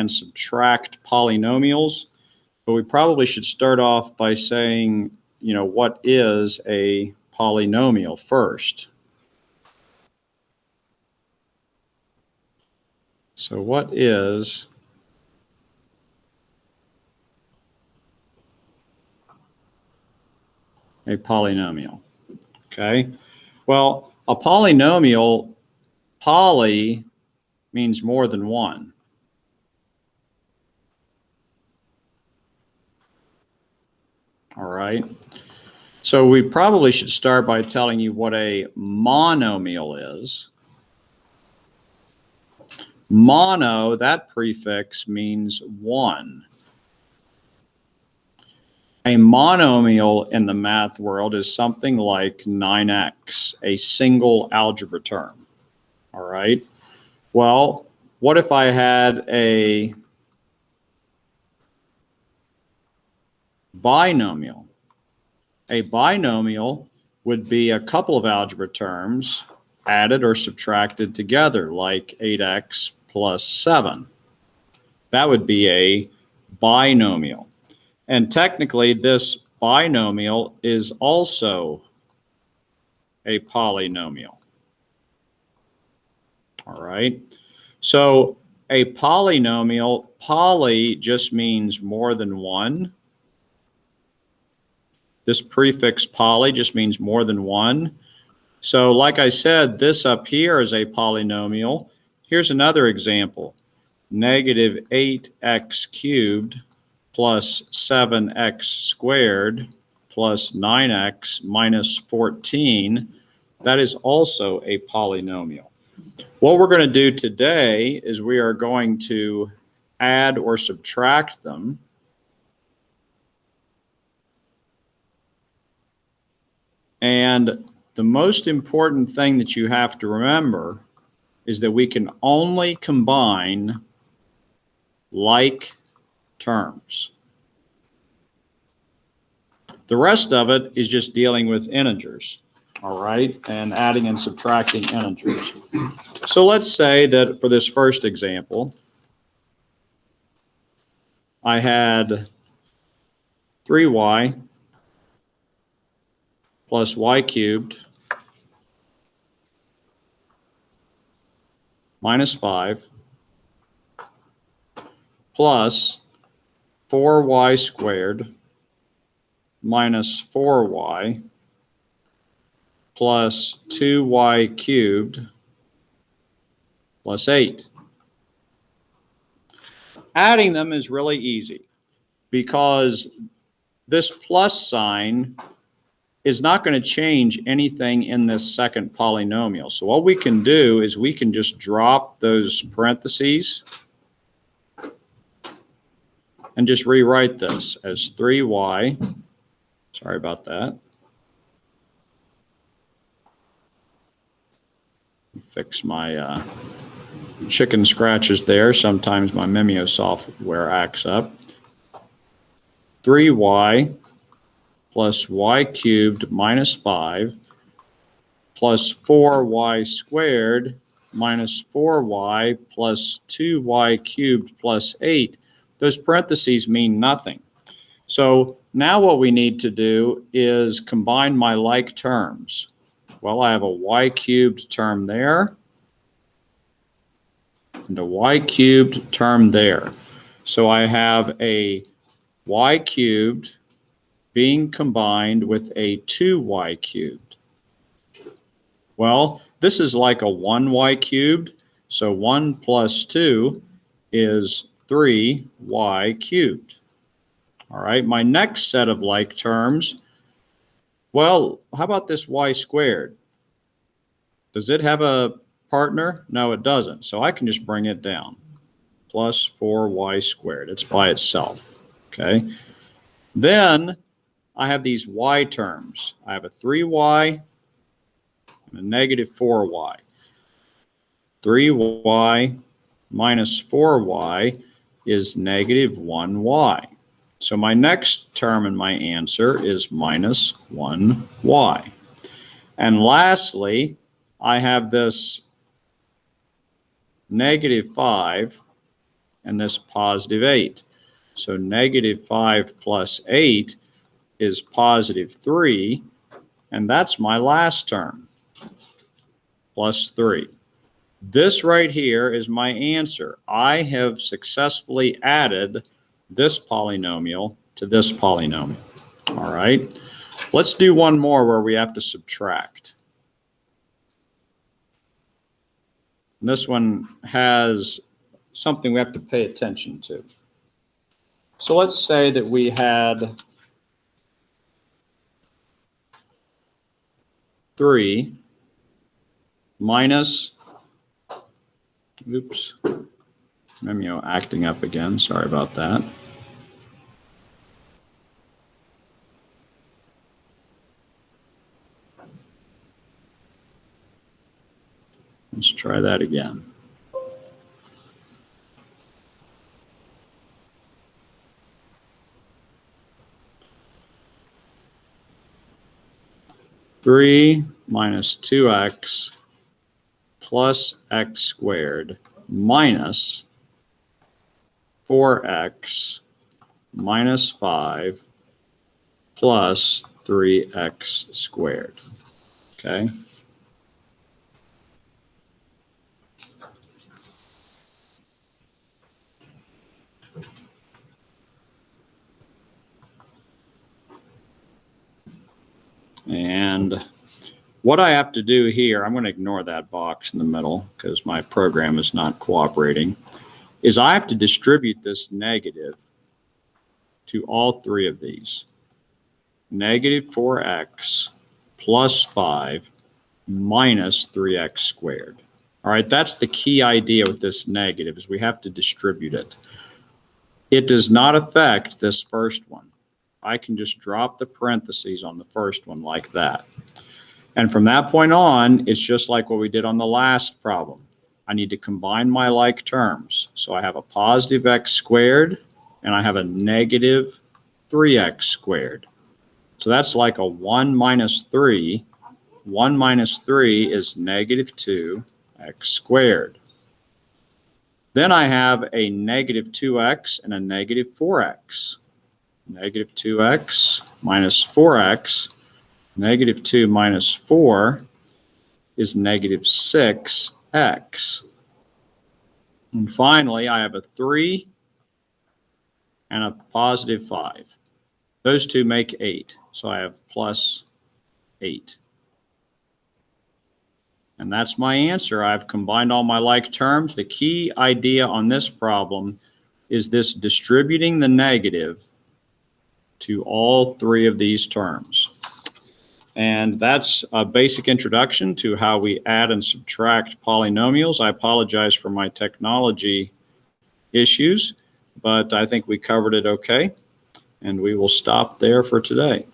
and subtract polynomials, but we probably should start off by saying, what is a polynomial first. So what is a polynomial? Okay, well, a polynomial, poly means more than one. All right, so we probably should start by telling you what a monomial is. Mono, that prefix means one. A monomial in the math world is something like 9x, a single algebra term. All right. Well, what if I had a binomial? A binomial would be a couple of algebra terms added or subtracted together, like 8x plus 7. That would be a binomial. And technically, this binomial is also a polynomial. All right. So a polynomial, poly just means more than one. This prefix poly just means more than one. So like I said, this up here is a polynomial. Here's another example. Negative 8x cubed plus 7x squared plus 9x minus 14. That is also a polynomial. What we're going to do today is we are going to add or subtract them. And the most important thing that you have to remember is that we can only combine like terms. The rest of it is just dealing with integers, all right, and adding and subtracting integers. So let's say that for this first example, I had 3y plus y cubed minus 5 plus 4y squared minus 4y plus 2y cubed plus 8. Adding them is really easy because this plus sign is not going to change anything in this second polynomial. So what we can do is we can just drop those parentheses and just rewrite this as 3y. Sorry about that. Fix my chicken scratches there. Sometimes my Mimeo software acts up. 3y plus y cubed minus 5 plus 4y squared minus 4y plus 2y cubed plus 8. Those parentheses mean nothing. So now what we need to do is combine my like terms. Well, I have a y cubed term there and a y cubed term there. So I have a y cubed being combined with a 2y cubed. Well, this is like a 1y cubed, so 1 plus 2 is 3y cubed. All right, my next set of like terms, well, how about this y squared? Does it have a partner? No, it doesn't, so I can just bring it down. Plus 4y squared, it's by itself, okay? Then I have these y terms. I have a 3y and a negative 4y. 3y minus 4y is negative 1y. So my next term in my answer is minus 1y. And lastly, I have this negative 5 and this positive 8. So negative 5 plus 8 is positive 3, and that's my last term, plus 3. This right here is my answer. I have successfully added this polynomial to this polynomial. All right, let's do one more where we have to subtract. And this one has something we have to pay attention to. So let's say that we had 3 minus, oops, Memio acting up again, sorry about that. Let's try that again. Three minus 2x plus x squared minus 4x minus 5 plus 3x squared. Okay. And what I have to do here, I'm going to ignore that box in the middle because my program is not cooperating, is I have to distribute this negative to all three of these. Negative 4x plus 5 minus 3x squared. All right, that's the key idea with this negative, is we have to distribute it. It does not affect this first one. I can just drop the parentheses on the first one like that. And from that point on, it's just like what we did on the last problem. I need to combine my like terms. So I have a positive x squared and I have a negative 3x squared. So that's like a 1 minus 3. 1 minus 3 is negative 2x squared. Then I have a negative 2x and a negative 4x. Negative 2x minus 4x. Negative 2 minus 4 is negative 6x. And finally, I have a 3 and a positive 5. Those two make 8. So I have plus 8. And that's my answer. I've combined all my like terms. The key idea on this problem is this distributing the negative to all three of these terms. And that's a basic introduction to how we add and subtract polynomials. I apologize for my technology issues, but I think we covered it okay. And we will stop there for today.